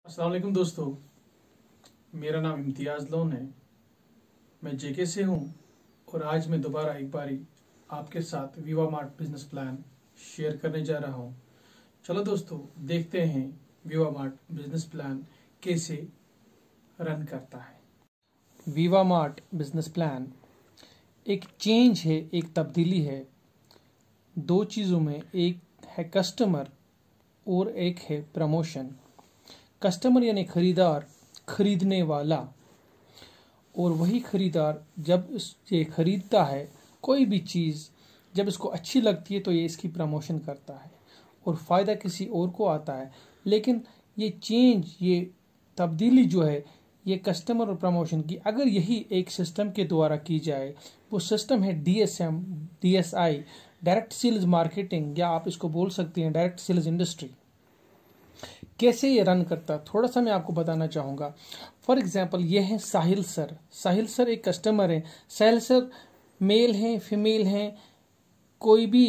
अस्सलाम वालेकुम दोस्तों, मेरा नाम इम्तियाज़ लोन है। मैं जेके से हूँ और आज मैं दोबारा एक बारी आपके साथ Viva mart business plan share करने जा रहा हूँ। चलो दोस्तों, देखते हैं वीवा मार्ट बिजनेस प्लान कैसे रन करता है। वीवा मार्ट बिजनेस प्लान एक चेंज है, एक तब्दीली है। दो चीज़ों में, एक है कस्टमर और एक है प्रमोशन। कस्टमर यानी खरीदार, खरीदने वाला, और वही खरीदार जब ये खरीदता है कोई भी चीज़, जब इसको अच्छी लगती है तो ये इसकी प्रमोशन करता है और फ़ायदा किसी और को आता है। लेकिन ये चेंज, ये तब्दीली जो है, ये कस्टमर और प्रमोशन की, अगर यही एक सिस्टम के द्वारा की जाए, वो सिस्टम है DSM, DSI, direct sales marketing, या आप इसको बोल सकते हैं डायरेक्ट सेल्स इंडस्ट्री। कैसे ये रन करता, थोड़ा सा मैं आपको बताना चाहूँगा। फॉर एग्जांपल, ये है साहिल सर। साहिल सर एक कस्टमर है। साहिल सर मेल हैं, फीमेल हैं, कोई भी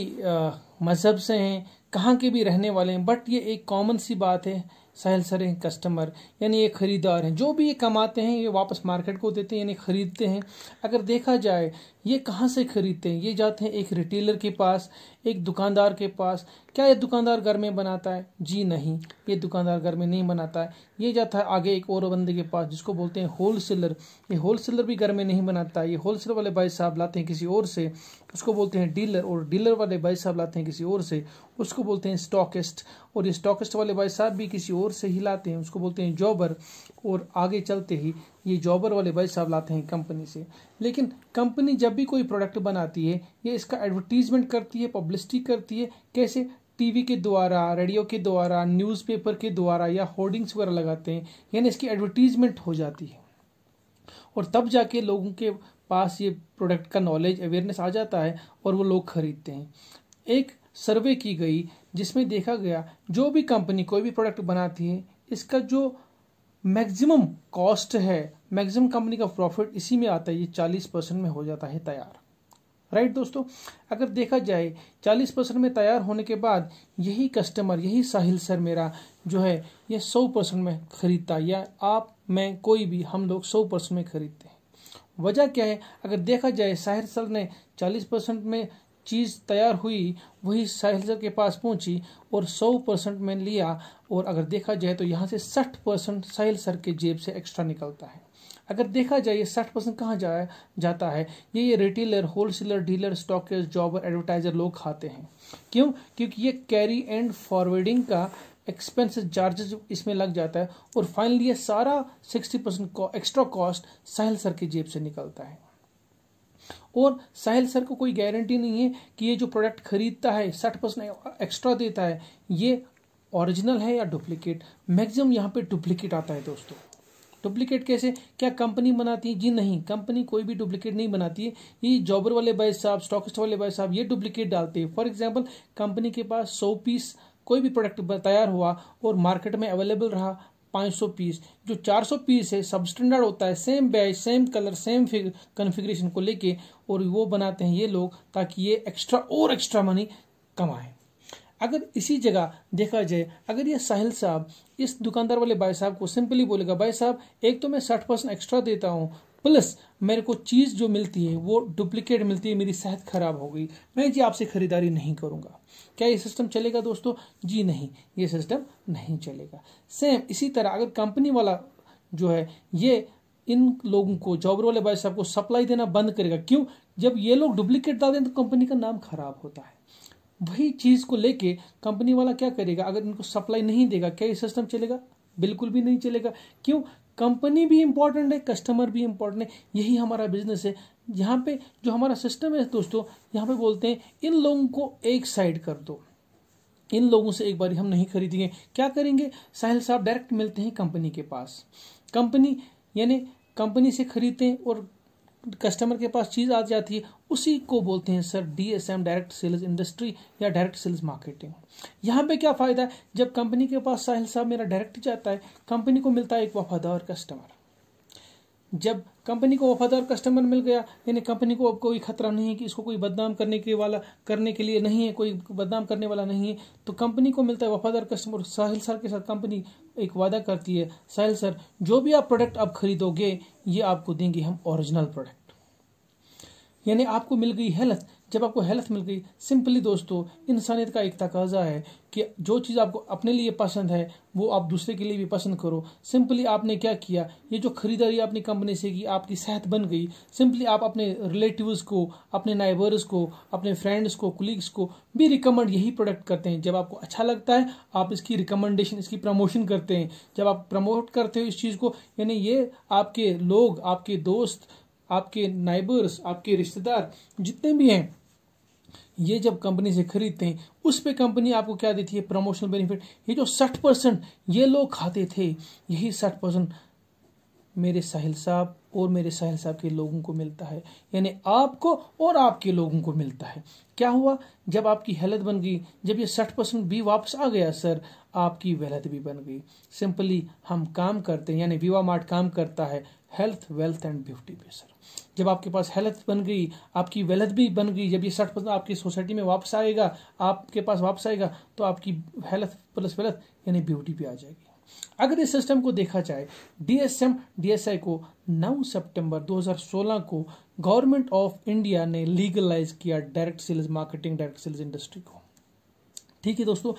मज़हब से हैं, कहाँ के भी रहने वाले हैं, बट ये एक कॉमन सी बात है, साहिल सर हैं कस्टमर, यानी ये खरीदार हैं। जो भी ये कमाते हैं ये वापस मार्केट को देते हैं, यानी खरीदते हैं। अगर देखा जाए ये कहाँ से खरीदते हैं, ये जाते हैं एक रिटेलर के पास, एक दुकानदार के पास। क्या ये दुकानदार घर में बनाता है? जी नहीं, ये दुकानदार घर में नहीं बनाता है। ये जाता है आगे एक और बंदे के पास जिसको बोलते हैं होलसेलर। ये होलसेलर भी घर में नहीं बनाता है, ये होलसेलर वाले भाई साहब लाते हैं किसी और से, उसको बोलते हैं डीलर, और डीलर वाले भाई साहब लाते हैं किसी और से, उसको बोलते हैं स्टॉकिस्ट, और ये स्टॉकिस्ट वाले भाई साहब भी किसी और से ही लाते हैं, उसको बोलते हैं जॉबर, और आगे चलते ही ये जॉबर वाले भाई साहब लाते हैं कंपनी से। लेकिन कंपनी जब भी कोई प्रोडक्ट बनाती है, ये इसका एडवर्टीजमेंट करती है, पब्लिसिटी करती है। कैसे? टीवी के द्वारा, रेडियो के द्वारा, न्यूज़पेपर के द्वारा, या होर्डिंग्स वगैरह लगाते हैं, यानी इसकी एडवर्टीजमेंट हो जाती है, और तब जाके लोगों के पास ये प्रोडक्ट का नॉलेज, अवेयरनेस आ जाता है और वो लोग खरीदते हैं। एक सर्वे की गई जिसमें देखा गया, जो भी कंपनी कोई भी प्रोडक्ट बनाती है, इसका जो मैक्सिमम कॉस्ट है, मैक्सिमम कंपनी का प्रॉफिट इसी में आता है, ये 40% में हो जाता है तैयार। राइट दोस्तों, अगर देखा जाए 40% में तैयार होने के बाद यही कस्टमर, यही साहिल सर मेरा जो है, ये 100% में खरीदता, या आप, मैं, कोई भी, हम लोग 100% में खरीदते हैं। वजह क्या है? अगर देखा जाए, साहिल सर ने 40% में चीज़ तैयार हुई, वही साहिल सर के पास पहुंची और 100% में लिया, और अगर देखा जाए तो यहाँ से 60% साहिल सर के जेब से एक्स्ट्रा निकलता है। अगर देखा जाए ये 60% कहाँ जाता है, ये retailer, wholesaler, dealer, stockist, जॉबर, advertiser लोग खाते हैं। क्यों? क्योंकि ये कैरी एंड फॉरवर्डिंग का एक्सपेंसेस, चार्जेस इसमें लग जाता है, और फाइनली ये सारा 60% एक्स्ट्रा कॉस्ट साहिल सर की जेब से निकलता है। और साहिल सर को कोई गारंटी नहीं है कि ये जो प्रोडक्ट खरीदता है, 60% एक्स्ट्रा देता है, ये ओरिजिनल है या डुप्लीकेट। मैक्सिमम यहाँ पे डुप्लीकेट आता है दोस्तों। डुप्लीकेट कैसे? क्या कंपनी बनाती है? जी नहीं, कंपनी कोई भी डुप्लीकेट नहीं बनाती है। ये जॉबर वाले भाई साहब, स्टॉकिस्ट वाले भाई साहब, ये डुप्लीकेट डालते हैं। फॉर एग्जांपल, कंपनी के पास 100 पीस कोई भी प्रोडक्ट तैयार हुआ और मार्केट में अवेलेबल रहा 500 पीस, जो 400 पीस है सब स्टैंडर्ड होता है, same batch, same colour, same configuration को लेके, और वो बनाते हैं ये लोग ताकि ये एक्स्ट्रा मनी कमाएं। अगर इसी जगह देखा जाए, अगर ये साहिल साहब इस दुकानदार वाले भाई साहब को सिंपली बोलेगा, भाई साहब एक तो मैं 60% एक्स्ट्रा देता हूँ, प्लस मेरे को चीज़ जो मिलती है वो डुप्लीकेट मिलती है, मेरी सेहत खराब हो गई, मैं जी आपसे खरीदारी नहीं करूँगा। क्या ये सिस्टम चलेगा दोस्तों? जी नहीं, ये सिस्टम नहीं चलेगा। सेम इसी तरह अगर कंपनी वाला जो है, ये इन लोगों को, जॉबर वाले भाई साहब को सप्लाई देना बंद करेगा। क्यों? जब ये लोग डुप्लीकेट डाल दें तो कंपनी का नाम खराब होता है। वही चीज़ को लेके कंपनी वाला क्या करेगा? अगर इनको सप्लाई नहीं देगा, क्या ये सिस्टम चलेगा? बिल्कुल भी नहीं चलेगा। क्यों? कंपनी भी इंपॉर्टेंट है, कस्टमर भी इंपॉर्टेंट है। यही हमारा बिजनेस है। यहाँ पे जो हमारा सिस्टम है दोस्तों, यहाँ पे बोलते हैं इन लोगों को एक साइड कर दो, इन लोगों से एक बार हम नहीं खरीदेंगे। क्या करेंगे? साहिल साहब डायरेक्ट मिलते हैं कंपनी के पास, कंपनी यानी कंपनी से खरीदते हैं और कस्टमर के पास चीज़ आ जाती है, उसी को बोलते हैं sir DSM, direct sales industry या डायरेक्ट सेल्स मार्केटिंग। यहाँ पे क्या फ़ायदा है? जब कंपनी के पास साहिल साहब मेरा डायरेक्ट जाता है, कंपनी को मिलता है एक वफादार कस्टमर। जब कंपनी को वफादार कस्टमर मिल गया, यानी कंपनी को अब कोई खतरा नहीं है कि इसको कोई बदनाम करने के लिए नहीं है, कोई बदनाम करने वाला नहीं है, तो कंपनी को मिलता है वफादार कस्टमर। साहिल सर के साथ कंपनी एक वादा करती है, साहिल सर जो भी आप प्रोडक्ट आप खरीदोगे ये आपको देंगे हम ओरिजिनल प्रोडक्ट। यानी आपको मिल गई हेल्थ। जब आपको हेल्थ मिल गई, सिंपली दोस्तों इंसानियत का एक तकाजा है कि जो चीज़ आपको अपने लिए पसंद है वो आप दूसरे के लिए भी पसंद करो। सिंपली आपने क्या किया, ये जो खरीदारी अपनी कंपनी से की, आपकी सेहत बन गई। सिंपली आप अपने रिलेटिव्स को, अपने नाइबर्स को, अपने फ्रेंड्स को, कुलीग्स को भी रिकमेंड यही प्रोडक्ट करते हैं। जब आपको अच्छा लगता है आप इसकी रिकमेंडेशन, इसकी प्रमोशन करते हैं। जब आप प्रमोट करते हो इस चीज़ को, यानी ये आपके लोग, आपके दोस्त, आपके नाइबर्स, आपके रिश्तेदार जितने भी हैं, ये जब कंपनी से खरीदते हैं उस पे कंपनी आपको क्या देती है, प्रमोशनल बेनिफिट। ये जो 60% ये लोग खाते थे, यही 60% मेरे साहिल साहब और मेरे साहिल साहब के लोगों को मिलता है। यानी आपको और आपके लोगों को मिलता है। क्या हुआ, जब आपकी हेल्थ बन गई, जब ये 60% भी वापस आ गया सर, आपकी वेल्थ भी बन गई। सिंपली हम काम करते हैं, यानी विवा मार्ट काम करता है हेल्थ, वेल्थ एंड ब्यूटी पे सर। जब आपके पास हेल्थ बन गई, आपकी वेल्थ भी बन गई, जब ये 60% आपकी सोसाइटी में वापस आएगा, आपके पास वापस आएगा, तो आपकी हेल्थ प्लस वेल्थ यानी ब्यूटी पे आ जाएगी। अगर इस सिस्टम को देखा जाए, DSM DSI को 9 सितंबर 2016 को गवर्नमेंट ऑफ इंडिया ने लीगलाइज किया direct sales marketing, direct sales industry को। ठीक है दोस्तों,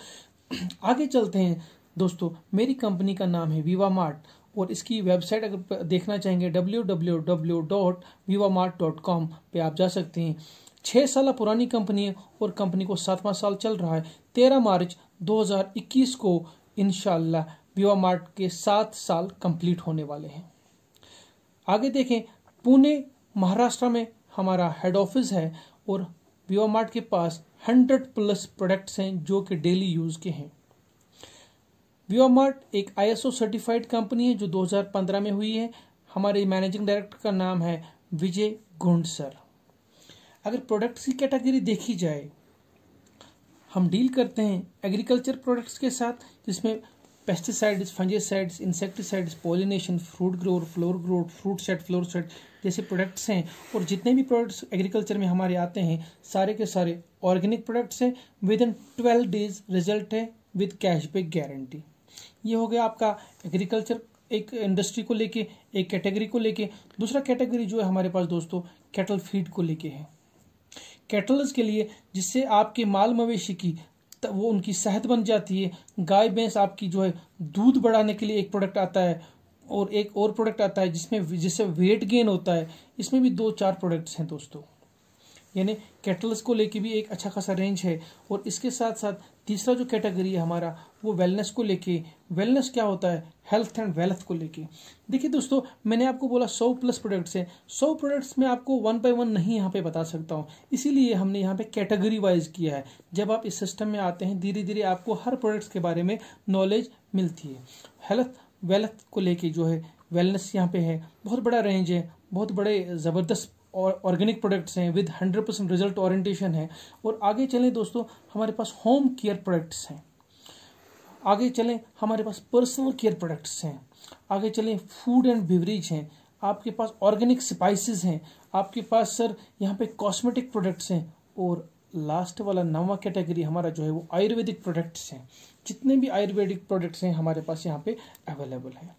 आगे चलते हैं। दोस्तों मेरी कंपनी का नाम है विवा मार्ट और इसकी वेबसाइट अगर देखना चाहेंगे www.vivamart.com पे आप जा सकते हैं। 6 साल पुरानी कंपनी है और कंपनी को 7वां साल चल रहा है। 13 मार्च 2021 को इंशाल्लाह विवा मार्ट के 7 साल कंप्लीट होने वाले हैं। आगे देखें, पुणे महाराष्ट्र में हमारा हेड ऑफिस है और विवा मार्ट के पास 100+ प्रोडक्ट्स हैं जो कि डेली यूज के हैं। विवा मार्ट एक ISO सर्टिफाइड कंपनी है जो 2015 में हुई है। हमारे मैनेजिंग डायरेक्टर का नाम है विजय गुंड सर। अगर प्रोडक्ट्स की कैटेगरी देखी जाए, हम डील करते हैं एग्रीकल्चर प्रोडक्ट्स के साथ, जिसमें pesticides, fungicides, insecticides, pollination, fruit growth, floor growth, fruit set, floor set जैसे प्रोडक्ट्स हैं। और जितने भी प्रोडक्ट्स एग्रीकल्चर में हमारे आते हैं सारे के सारे ऑर्गेनिक प्रोडक्ट्स हैं। विद इन 12 डेज रिजल्ट है विद कैशबैक गारंटी। ये हो गया आपका एग्रीकल्चर एक इंडस्ट्री को लेके, एक कैटेगरी को लेके। दूसरा कैटेगरी जो है हमारे पास दोस्तों कैटल फीड को लेके है। कैटल्स के लिए जिससे आपके माल मवेशी की वो उनकी सेहत बन जाती है। गाय भैंस आपकी जो है दूध बढ़ाने के लिए एक प्रोडक्ट आता है और एक और प्रोडक्ट आता है जिससे वेट गेन होता है। इसमें भी 2-4 प्रोडक्ट्स हैं दोस्तों। यानी कैटल्स को लेके भी एक अच्छा खासा रेंज है। और इसके साथ साथ तीसरा जो कैटेगरी है हमारा वो वेलनेस को लेके। वेलनेस क्या होता है, हेल्थ एंड वेल्थ को लेके। देखिए दोस्तों, मैंने आपको बोला 100+ प्रोडक्ट्स हैं। 100 प्रोडक्ट्स में आपको 1 by 1 नहीं यहाँ पे बता सकता हूँ, इसीलिए हमने यहाँ पे कैटेगरी वाइज किया है। जब आप इस सिस्टम में आते हैं धीरे धीरे आपको हर प्रोडक्ट्स के बारे में नॉलेज मिलती है। हेल्थ वेल्थ को लेके जो है वेलनेस यहाँ पे है, बहुत बड़ा रेंज है, बहुत बड़े ज़बरदस्त और ऑर्गेनिक प्रोडक्ट्स हैं विद 100% रिजल्ट ओरिएंटेशन है। और आगे चलें दोस्तों, हमारे पास होम केयर प्रोडक्ट्स हैं। आगे चलें, हमारे पास पर्सनल केयर प्रोडक्ट्स हैं। आगे चलें, फूड एंड बेवरेज हैं। आपके पास ऑर्गेनिक स्पाइसेस हैं। आपके पास सर यहाँ पे कॉस्मेटिक प्रोडक्ट्स हैं। और लास्ट वाला 9वां कैटेगरी हमारा जो है वो आयुर्वेदिक प्रोडक्ट्स हैं। जितने भी आयुर्वेदिक प्रोडक्ट्स हैं हमारे पास यहाँ पे अवेलेबल है।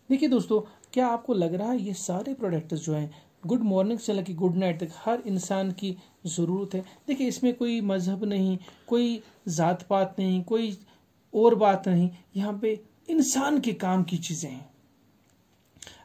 देखिए दोस्तों, क्या आपको लग रहा है ये सारे प्रोडक्ट्स जो हैं गुड मॉर्निंग से लेकर गुड नाइट तक हर इंसान की ज़रूरत है? देखिए इसमें कोई मजहब नहीं, कोई ज़ात पात नहीं, कोई और बात नहीं, यहाँ पे इंसान के काम की चीज़ें हैं।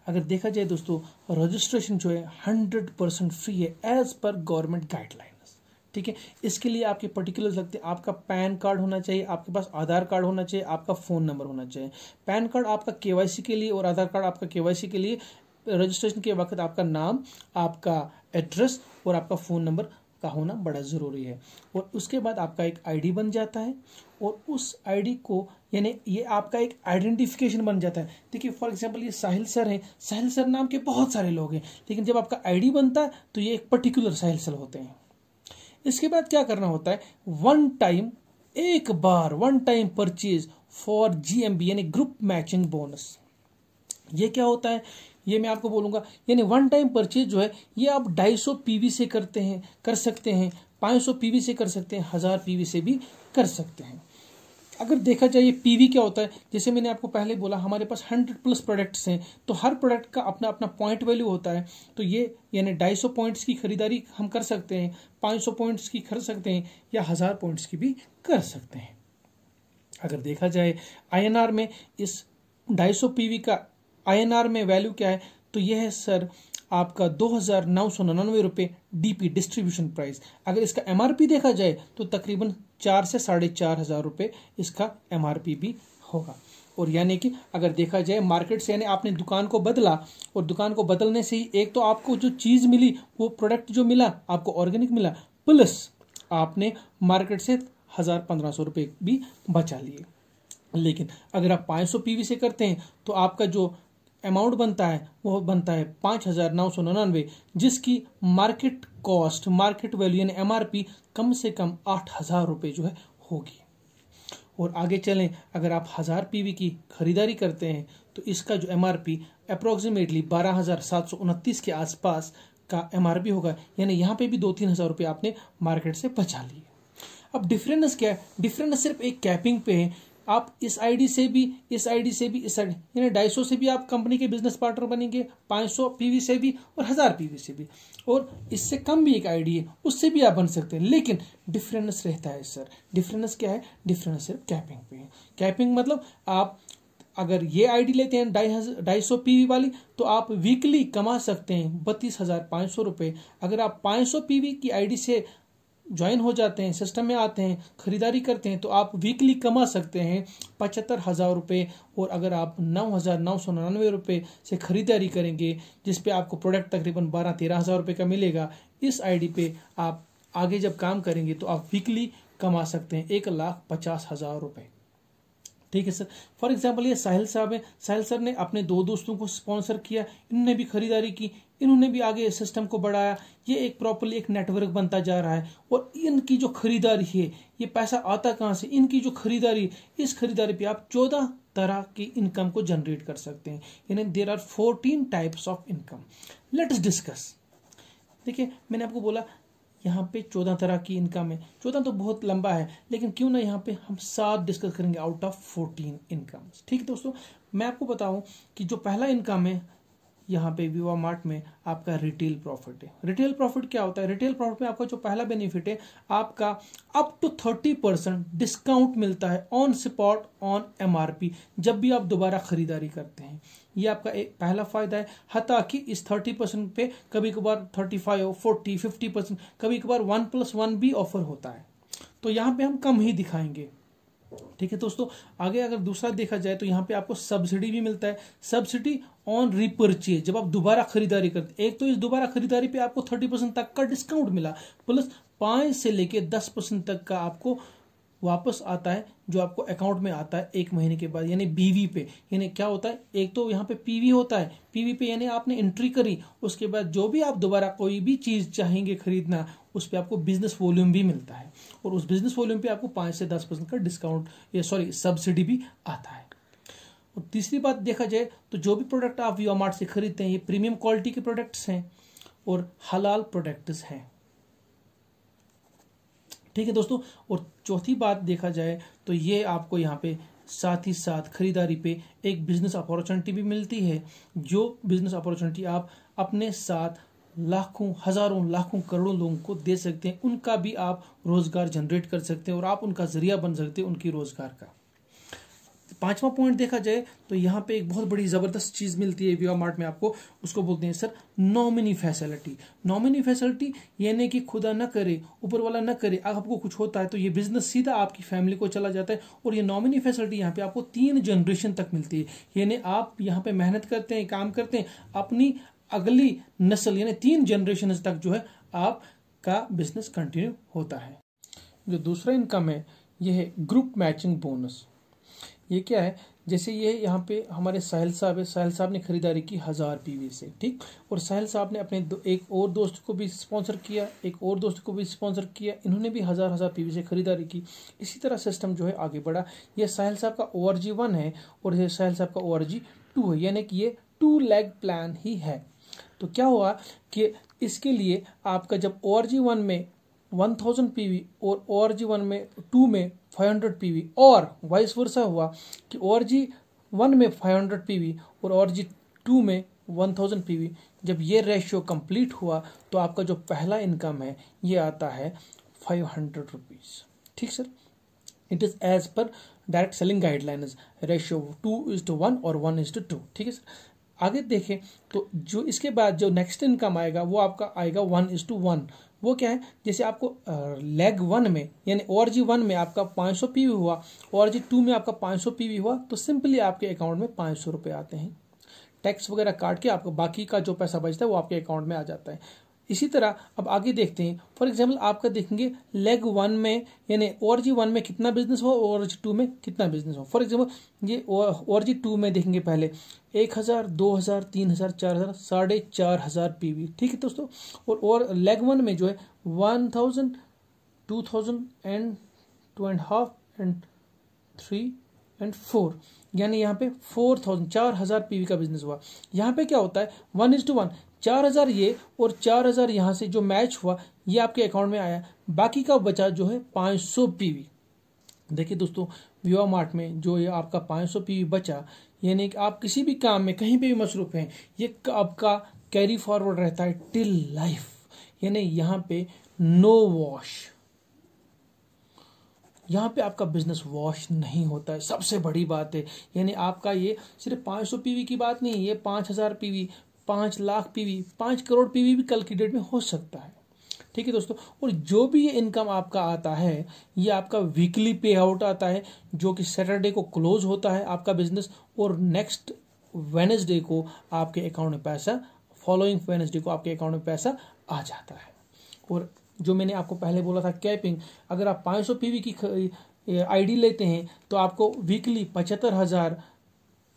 अगर देखा जाए दोस्तों, रजिस्ट्रेशन जो है 100% फ्री है एज पर गवर्नमेंट गाइडलाइंस। ठीक है, इसके लिए आपके पर्टिकुलर्स लगते हैं। आपका पैन कार्ड होना चाहिए, आपके पास आधार कार्ड होना चाहिए, आपका फ़ोन नंबर होना चाहिए। पैन कार्ड आपका KYC के लिए और आधार कार्ड आपका KYC के लिए। रजिस्ट्रेशन के वक्त आपका नाम, आपका एड्रेस और आपका फ़ोन नंबर का होना बड़ा ज़रूरी है। और उसके बाद आपका एक ID बन जाता है और उस ID को यानी ये आपका एक आइडेंटिफिकेशन बन जाता है। देखिए फॉर एग्जांपल ये साहिल सर हैं, साहिल सर नाम के बहुत सारे लोग हैं, लेकिन जब आपका ID बनता है तो ये एक पर्टिकुलर साहिल सर होते हैं। इसके बाद क्या करना होता है, one time purchase for GMB यानी ग्रुप मैचिंग बोनस। ये क्या होता है ये मैं आपको बोलूंगा। यानी 1 टाइम परचेज जो है ये आप 250 PV से कर सकते हैं, 500 PV से कर सकते हैं, 1000 PV से भी कर सकते हैं। अगर देखा जाए ये पीवी क्या होता है, जैसे मैंने आपको पहले बोला हमारे पास 100+ प्रोडक्ट्स हैं, तो हर प्रोडक्ट का अपना अपना पॉइंट वैल्यू होता है। तो ये यानी 250 पॉइंट्स की खरीदारी हम कर सकते हैं, 500 पॉइंट्स की कर सकते हैं, या 1000 पॉइंट्स की भी कर सकते हैं। अगर देखा जाए INR में इस 250 पीवी का INR में वैल्यू क्या है, तो यह है सर आपका 2,999 रुपये DP डिस्ट्रीब्यूशन प्राइस। अगर इसका MRP देखा जाए तो तकरीबन 4 से 4,500 रुपये इसका MRP भी होगा। और यानी कि अगर देखा जाए मार्केट से, यानी आपने दुकान को बदला, और दुकान को बदलने से ही एक तो आपको जो चीज़ मिली, वो प्रोडक्ट जो मिला आपको ऑर्गेनिक मिला, प्लस आपने मार्केट से 1,000-1,500 रुपये भी बचा लिए। लेकिन अगर आप 500 पीवी से करते हैं तो आपका जो अमाउंट बनता है वो बनता है 5,999, जिसकी मार्केट कॉस्ट, मार्केट वैल्यू यानी MRP कम से कम 8,000 रुपये जो है होगी। और आगे चलें, अगर आप 1000 पीवी की खरीदारी करते हैं तो इसका जो MRP अप्रोक्सीमेटली 12,729 के आसपास का MRP होगा, यानी यहाँ पे भी 2-3 हज़ार रुपये आपने मार्केट से बचा लिए। अब डिफरेंस क्या है? डिफरेंस सिर्फ एक कैपिंग पे है। आप इस आईडी से भी, इस आईडी से भी, इस आईडी यानी 250 से भी आप कंपनी के बिजनेस पार्टनर बनेंगे, 500 पीवी से भी और 1000 पीवी से भी, और इससे कम भी एक आईडी है उससे भी आप बन सकते हैं। लेकिन डिफरेंस रहता है सर। डिफरेंस क्या है? डिफरेंस सिर्फ कैपिंग पे है। कैपिंग मतलब आप अगर ये आईडी लेते हैं 250 पीवी वाली, तो आप वीकली कमा सकते हैं 32,500 रुपये। अगर आप 500 पीवी की आईडी से ज्वाइन हो जाते हैं, सिस्टम में आते हैं, खरीदारी करते हैं, तो आप वीकली कमा सकते हैं 75,000 रुपये। और अगर आप 9,999 रुपये से खरीदारी करेंगे, जिस पे आपको प्रोडक्ट तकरीबन 12-13 हज़ार रुपये का मिलेगा, इस आईडी पे आप आगे जब काम करेंगे तो आप वीकली कमा सकते हैं 1,50,000 रुपये। ठीक है सर। फॉर एग्जाम्पल ये साहिल साहब है, साहिल सर ने अपने 2 दोस्तों को स्पॉन्सर किया, इन्होंने भी खरीदारी की, इन्होंने भी आगे सिस्टम को बढ़ाया, ये एक प्रॉपरली एक नेटवर्क बनता जा रहा है। और इनकी जो खरीदारी है, ये पैसा आता कहाँ से? इनकी जो खरीदारी, इस खरीदारी पे आप 14 तरह की इनकम को जनरेट कर सकते हैं। यानी there are 14 types of income. Let's discuss. देखिए मैंने आपको बोला यहाँ पे 14 तरह की इनकम है। 14 तो बहुत लंबा है, लेकिन क्यों ना यहाँ पे हम 7 डिस्कस करेंगे आउट ऑफ 14 इनकम। ठीक है दोस्तों, मैं आपको बताऊं कि जो पहला इनकम है यहाँ पे विवा मार्ट में आपका रिटेल प्रॉफिट है। रिटेल प्रॉफिट क्या होता है? रिटेल प्रॉफिट में आपका जो पहला बेनिफिट है, आपका अप टू 30% डिस्काउंट मिलता है ऑन स्पॉट ऑन MRP जब भी आप दोबारा खरीदारी करते हैं। ये आपका एक पहला फायदा है। हता कि इस 30% पे कभी कभार 35, 40, 50%, कभी कभार 1+1 भी ऑफर होता है, तो यहाँ पे हम कम ही दिखाएंगे। ठीक है दोस्तों, आगे अगर दूसरा देखा जाए तो यहाँ पे आपको सब्सिडी भी मिलता है। सब्सिडी ऑन रिपर्चेज, जब आप दोबारा खरीदारी करते हैं, एक तो इस दोबारा खरीदारी पे आपको 30% तक का डिस्काउंट मिला, प्लस 5 से लेके 10% तक का आपको वापस आता है, जो आपको अकाउंट में आता है 1 महीने के बाद, यानी BV पे। यानी क्या होता है, एक तो यहाँ पे PV होता है, PV पे यानी आपने एंट्री करी, उसके बाद जो भी आप दोबारा कोई भी चीज चाहेंगे खरीदना, उस पर आपको बिजनेस वॉल्यूम भी मिलता है, और उस बिजनेस वॉल्यूम पे आपको 5 से 10% का डिस्काउंट, ये सॉरी सब्सिडी भी आता है। और तीसरी बात देखा जाए तो जो भी प्रोडक्ट आप विवा मार्ट से खरीदते हैं, ये प्रीमियम क्वालिटी के प्रोडक्ट्स हैं और हलाल प्रोडक्ट्स हैं। ठीक है दोस्तों, और चौथी बात देखा जाए तो ये आपको यहाँ पे साथ ही साथ खरीदारी पे एक बिजनेस अपॉर्चुनिटी भी मिलती है, जो बिजनेस अपॉर्चुनिटी आप अपने साथ लाखों, हजारों, लाखों, करोड़ों लोगों को दे सकते हैं। उनका भी आप रोजगार जनरेट कर सकते हैं और आप उनका जरिया बन सकते हैं उनकी रोजगार का। 5वां पॉइंट देखा जाए तो यहाँ पे एक बहुत बड़ी जबरदस्त चीज मिलती है विवा मार्ट में आपको, उसको बोलते हैं sir nominee facility. Nominee facility यानी कि खुदा न करे, ऊपर वाला न करे, आपको कुछ होता है तो ये बिजनेस सीधा आपकी फैमिली को चला जाता है। और ये नॉमिनी फैसिलिटी यहाँ पे आपको 3 जनरेशन तक मिलती है। यानी आप यहाँ पे मेहनत करते हैं, काम करते हैं, अपनी अगली नस्ल यानी 3 जनरेशन तक जो है आपका बिजनेस कंटिन्यू होता है। जो दूसरा इनकम है ये है ग्रुप मैचिंग बोनस। ये क्या है? जैसे ये यहाँ पे हमारे साहिल साहब है, साहिल साहब ने खरीदारी की 1000 PV से, ठीक, और साहिल साहब ने अपने एक और दोस्त को भी स्पॉन्सर किया, एक और दोस्त को भी स्पॉन्सर किया, इन्होंने भी 1000 PV से खरीदारी की। इसी तरह सिस्टम जो है आगे बढ़ा। ये साहिल साहब का ORG 1 है और ये साहिल साहब का ORG 2 है, यानी कि ये 2 लेग प्लान ही है। तो क्या हुआ कि इसके लिए आपका जब ORG 1 में 1000 PV और ORG 1 में 2 में 500 PV और वाइस वर्सा हुआ कि ORG1 में 500 PV और ORG2 में 1000 PV, जब ये रेशियो कंप्लीट हुआ तो आपका जो पहला इनकम है ये आता है 500 रुपीज़। ठीक sir, it is as per direct selling guidelines, ratio 2:1 और 1:2। ठीक है सर, आगे देखें तो जो इसके बाद जो नेक्स्ट इनकम आएगा वो आपका आएगा 1:1। वो क्या है, जैसे आपको लेग 1 में यानी ORG1 में आपका 500 PV हुआ, ORG2 में आपका 500 PV हुआ, तो सिंपली आपके अकाउंट में 500 रुपये आते हैं। टैक्स वगैरह काट के आपको बाकी का जो पैसा बचता है वो आपके अकाउंट में आ जाता है। इसी तरह अब आगे देखते हैं, फॉर एग्जांपल आपका देखेंगे लेग 1 में यानी ORG1 में कितना बिजनेस हो, ORG2 में कितना बिजनेस हो। फॉर एग्जांपल ये ORG2 में देखेंगे पहले 1000, 2000, 3000, 4000, 4500 PV। ठीक है दोस्तों, और लेग 1 में जो है 1000, 2000 एंड 2.5 एंड 3 एंड 4, यानी यहाँ पे 4000 PV का बिजनेस हुआ। यहाँ पे क्या होता है 1:1, 4000 ये और 4000 यहाँ से जो मैच हुआ ये आपके अकाउंट में आया, बाकी का बचा जो है 500 PV। देखिए दोस्तों, विवा मार्ट में जो ये आपका 500 PV बचा, यानी कि आप किसी भी काम में कहीं पे भी मसरूफ हैं, ये आपका कैरी फॉरवर्ड रहता है टिल लाइफ। यानी यहाँ पे नो वॉश, यहाँ पे आपका बिजनेस वॉश नहीं होता है, सबसे बड़ी बात है। यानी आपका ये सिर्फ 500 PV की बात नहीं है, ये 5000 PV, 5 lakh PV, 5 crore PV भी कल की डेट में हो सकता है। ठीक है दोस्तों, और जो भी ये इनकम आपका आता है ये आपका वीकली पे आउट आता है, जो कि सैटरडे को क्लोज होता है आपका बिजनेस, और नेक्स्ट वेडनेसडे को आपके अकाउंट में पैसा, फॉलोइंग वेडनेसडे को आपके अकाउंट में पैसा आ जाता है। और जो मैंने आपको पहले बोला था कैपिंग, अगर आप 500 PV की आईडी लेते हैं तो आपको वीकली 75,000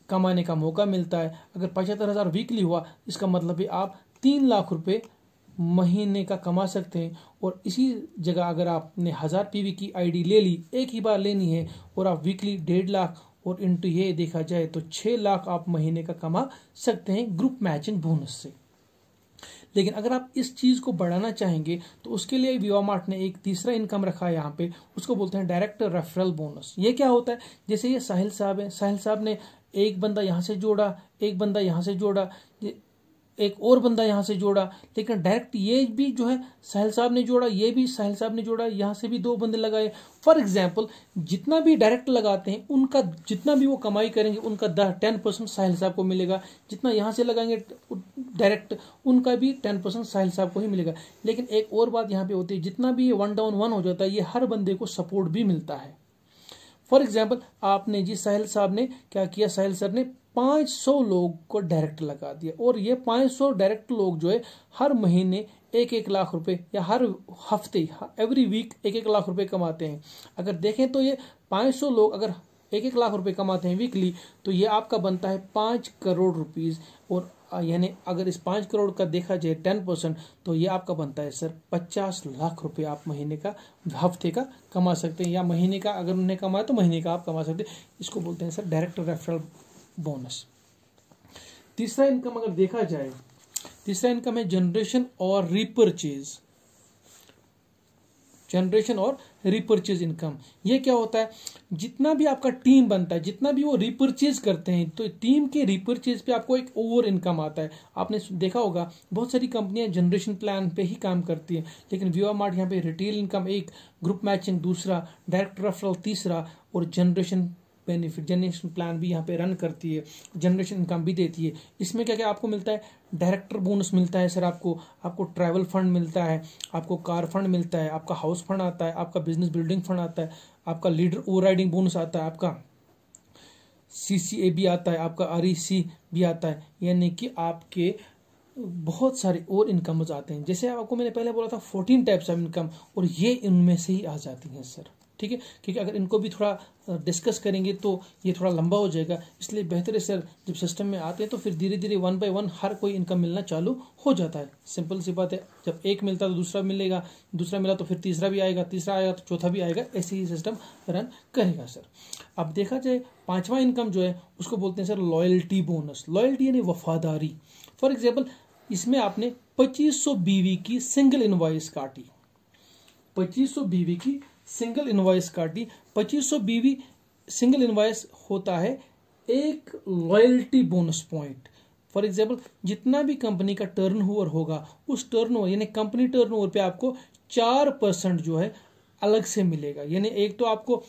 कमाने का मौका मिलता है। अगर 75,000 वीकली हुआ इसका मतलब है आप 3 लाख रुपए महीने का कमा सकते हैं। और इसी जगह अगर आपने 1000 PV की आईडी ले ली, एक ही बार लेनी है, और आप वीकली 1.5 लाख और इंटू ये देखा जाए तो 6 लाख आप महीने का कमा सकते हैं ग्रुप मैचिंग बोनस से। लेकिन अगर आप इस चीज़ को बढ़ाना चाहेंगे तो उसके लिए विवा मार्ट ने एक तीसरा इनकम रखा है यहाँ पे, उसको बोलते हैं डायरेक्ट रेफरल बोनस। ये क्या होता है, जैसे ये साहिल साहब है, साहिल साहब ने एक बंदा यहाँ से जोड़ा, एक बंदा यहाँ से जोड़ा, एक और बंदा यहाँ से जोड़ा, लेकिन डायरेक्ट ये भी जो है साहिल साहब ने जोड़ा, ये भी साहिल साहब ने जोड़ा, यहाँ से भी 2 बंदे लगाए। फॉर एग्जाम्पल जितना भी डायरेक्ट लगाते हैं उनका जितना भी वो कमाई करेंगे उनका 10% साहिल साहब को मिलेगा, जितना यहाँ से लगाएंगे डायरेक्ट उनका भी 10% साहिल साहब को ही मिलेगा। लेकिन एक और बात यहाँ पे होती है, जितना भी ये 1 डाउन 1 हो जाता है ये हर बंदे को सपोर्ट भी मिलता है। फॉर एग्जाम्पल आपने जी साहिल साहब ने क्या किया, साहिल सर ने 500 लोग को डायरेक्ट लगा दिया, और ये 500 डायरेक्ट लोग जो है हर महीने 1-1 लाख रुपए या हर हफ्ते एवरी वीक 1-1 लाख रुपए कमाते हैं। अगर देखें तो ये 500 लोग अगर 1-1 लाख रुपए कमाते हैं वीकली, तो ये आपका बनता है 5 करोड़ रुपीस। और यानी अगर इस 5 करोड़ का देखा जाए 10%, तो ये आपका बनता है सर 50 लाख रुपए आप महीने का, हफ्ते का कमा सकते हैं, या महीने का अगर उन्हें कमाया तो महीने का आप कमा सकते हैं। इसको बोलते हैं सर डायरेक्ट रेफरल बोनस। तीसरा इनकम अगर देखा जाए, तीसरा इनकम है जनरेशन और रिपर्चेज। जनरेशन और रिपर्चेज इनकम, ये क्या होता है, जितना भी आपका टीम बनता है, जितना भी वो रिपर्चेज करते हैं, तो टीम के रिपर्चेज पे आपको एक ओवर इनकम आता है। आपने देखा होगा बहुत सारी कंपनियां जनरेशन प्लान पे ही काम करती हैं, लेकिन विवा मार्ट यहाँ पे retail income 1, group matching 2, direct referral 3 और जनरेशन बेनिफिट जनरेशन प्लान भी यहाँ पे रन करती है, जनरेशन इनकम भी देती है। इसमें क्या क्या आपको मिलता है, डायरेक्टर बोनस मिलता है सर, आपको ट्रैवल फंड मिलता है, आपको कार फंड मिलता है, आपका हाउस फंड आता है, आपका बिजनेस बिल्डिंग फंड आता है, आपका लीडर ओवरराइडिंग बोनस आता है, आपका CCA भी आता है, आपका REC भी आता है। यानी कि आपके बहुत सारे और इनकम्स आते हैं। जैसे आपको मैंने पहले बोला था 14 टाइप्स ऑफ इनकम, और ये इनमें से ही आ जाती हैं सर। ठीक है, क्योंकि अगर इनको भी थोड़ा डिस्कस करेंगे तो ये थोड़ा लंबा हो जाएगा, इसलिए बेहतर है सर जब सिस्टम में आते हैं तो फिर धीरे धीरे 1 बाय 1 हर कोई इनकम मिलना चालू हो जाता है। सिंपल सी बात है, जब एक मिलता तो दूसरा मिलेगा, दूसरा मिला तो फिर तीसरा भी आएगा, तीसरा आएगा तो चौथा भी आएगा, ऐसे ही सिस्टम रन करेगा सर। अब देखा जाए 5वां इनकम जो है उसको बोलते हैं सर लॉयल्टी बोनस। लॉयल्टी यानी वफादारी। फॉर एग्जाम्पल इसमें आपने 2500 BV की सिंगल इनवॉइस काटी, 2500 BV की सिंगल इनवॉइस काटी। 2500 बीवी सिंगल इनवॉइस होता है एक loyalty bonus point. For example जितना भी कंपनी का टर्नओवर होगा उस टर्नओवर यानी कंपनी टर्नओवर पे आपको 4% जो है अलग से मिलेगा। यानी एक तो आपको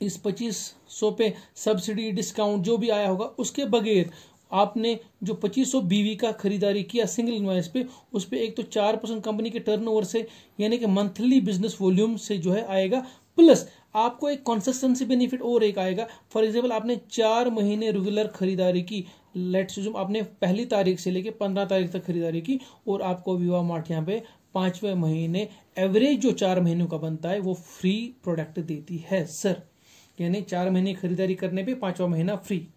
इस 2500 पे सब्सिडी डिस्काउंट जो भी आया होगा उसके बगैर आपने जो 2500 बीवी का खरीदारी किया सिंगल इनवॉइस पे, उस पे एक तो 4% कंपनी के टर्नओवर से यानी कि मंथली बिजनेस वॉल्यूम से जो है आएगा, प्लस आपको एक कंसिस्टेंसी बेनिफिट और एक आएगा। फॉर एग्जाम्पल आपने 4 महीने रेगुलर खरीदारी की, लेट्स अज्यूम आपने 1 तारीख से लेके 15 तारीख तक खरीदारी की और आपको विवा मार्ट यहाँ पे 5वें महीने एवरेज जो 4 महीनों का बनता है वो फ्री प्रोडक्ट देती है सर। यानी 4 महीने खरीदारी करने पे 5वां महीना फ्री।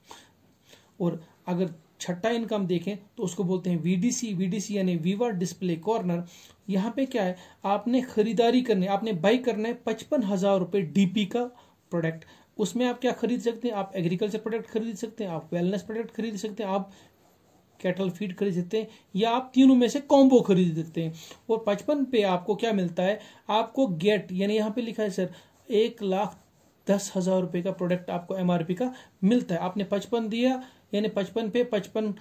और अगर छठा इनकम देखें तो उसको बोलते हैं वीडीसी यानी विवा डिस्प्ले कॉर्नर। यहाँ पे क्या है, आपने खरीदारी करनी, आपने बाई करना है 55,000 रुपये डीपी का प्रोडक्ट। उसमें आप क्या खरीद सकते हैं, आप एग्रीकल्चर प्रोडक्ट खरीद सकते हैं, आप वेलनेस प्रोडक्ट खरीद सकते हैं, आप कैटल फीड खरीद सकते हैं, या आप तीनों में से कॉम्बो खरीद सकते हैं। और 55 पे आपको क्या मिलता है, आपको गेट यानी यहाँ पे लिखा है सर 1,10,000 रुपये का प्रोडक्ट आपको MRP का मिलता है। आपने 55 दिया यानी 55 पे 55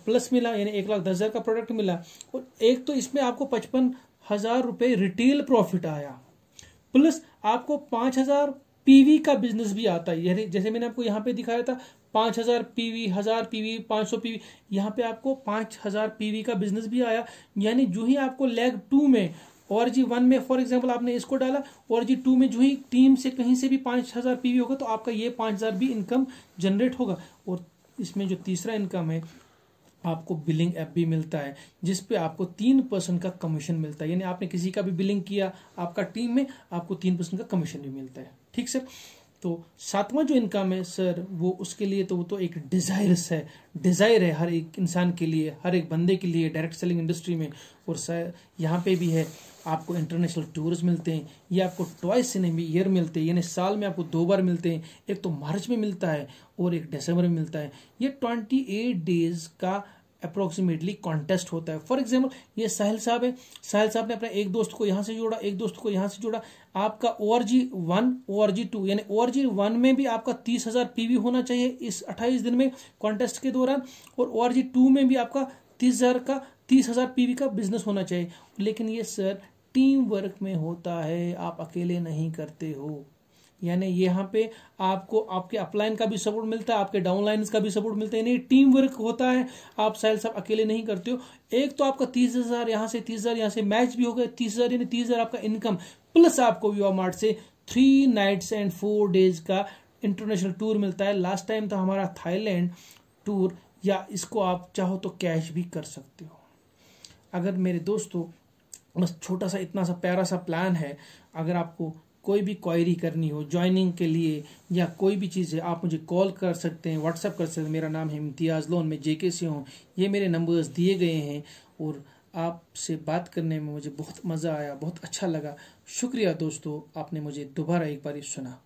प्लस मिला यानी 1,10,000 का प्रोडक्ट मिला। और एक तो इसमें आपको 55,000 रुपये रिटेल प्रॉफिट आया, प्लस आपको 5,000 पीवी का बिजनेस भी आता है। यानी जैसे मैंने आपको यहाँ पे दिखाया था 5,000 पीवी, 1,000 पीवी, 500 पीवी, यहाँ पे आपको 5,000 पीवी का बिजनेस भी आया। यानी जो ही आपको लेग 2 में ORG1 में फॉर एग्जांपल आपने इसको डाला, ORG2 में जो ही टीम से कहीं से भी 5,000 पीवी होगा तो आपका ये 5,000 भी इनकम जनरेट होगा। और इसमें जो तीसरा इनकम है, आपको बिलिंग ऐप भी मिलता है जिसपे आपको 3% का कमीशन मिलता है। यानी आपने किसी का भी बिलिंग किया आपका टीम में, आपको 3% का कमीशन भी मिलता है। ठीक सर। तो 7वां जो इनकम है सर वो उसके लिए तो वो तो एक डिजायर है हर एक इंसान के लिए, हर एक बंदे के लिए डायरेक्ट सेलिंग इंडस्ट्री में। और सर यहाँ पे भी है, आपको इंटरनेशनल टूर्स मिलते हैं, ये आपको ट्वाइस इन ईयर मिलते हैं, यानी साल में आपको 2 बार मिलते हैं। एक तो मार्च में मिलता है और एक दिसंबर में मिलता है। ये 28 डेज का अप्रोक्सीमेटली कॉन्टेस्ट होता है। फॉर एग्जाम्पल ये साहिल साहब है, साहिल साहब ने अपने एक दोस्त को यहाँ से जोड़ा, एक दोस्त को यहाँ से जोड़ा, आपका ORG1 ORG2 यानी ORG1 में भी आपका 30,000 पीवी होना चाहिए इस 28 दिन में कॉन्टेस्ट के दौरान, और ORG2 में भी आपका 30,000 पीवी का बिजनेस होना चाहिए। लेकिन ये सर टीम वर्क में होता है, आप अकेले नहीं करते हो। यानी यहाँ पे आपको आपके अपलाइन का भी सपोर्ट मिलता है, आपके डाउनलाइन का भी सपोर्ट मिलता है, यानी टीम वर्क होता है। आप साहिल साहब अकेले नहीं करते हो। एक तो आपका 30,000 यहाँ से 30,000 यहाँ से मैच भी हो गए, 30,000 यानी 30,000 आपका इनकम, प्लस आपको विवा मार्ट से 3 नाइट्स एंड 4 डेज का इंटरनेशनल टूर मिलता है। लास्ट टाइम था हमारा थाईलैंड टूर, या इसको आप चाहो तो कैश भी कर सकते हो। अगर मेरे दोस्तों बस छोटा सा इतना सा प्यारा सा प्लान है, अगर आपको कोई भी क्वायरी करनी हो ज्वाइनिंग के लिए या कोई भी चीज़ है, आप मुझे कॉल कर सकते हैं, व्हाट्सएप कर सकते हैं। मेरा नाम है इम्तियाज़ लोन, मैं JK से हूँ, ये मेरे नंबर्स दिए गए हैं। और आपसे बात करने में मुझे बहुत मज़ा आया, बहुत अच्छा लगा। शुक्रिया दोस्तों, आपने मुझे दोबारा एक बार सुना।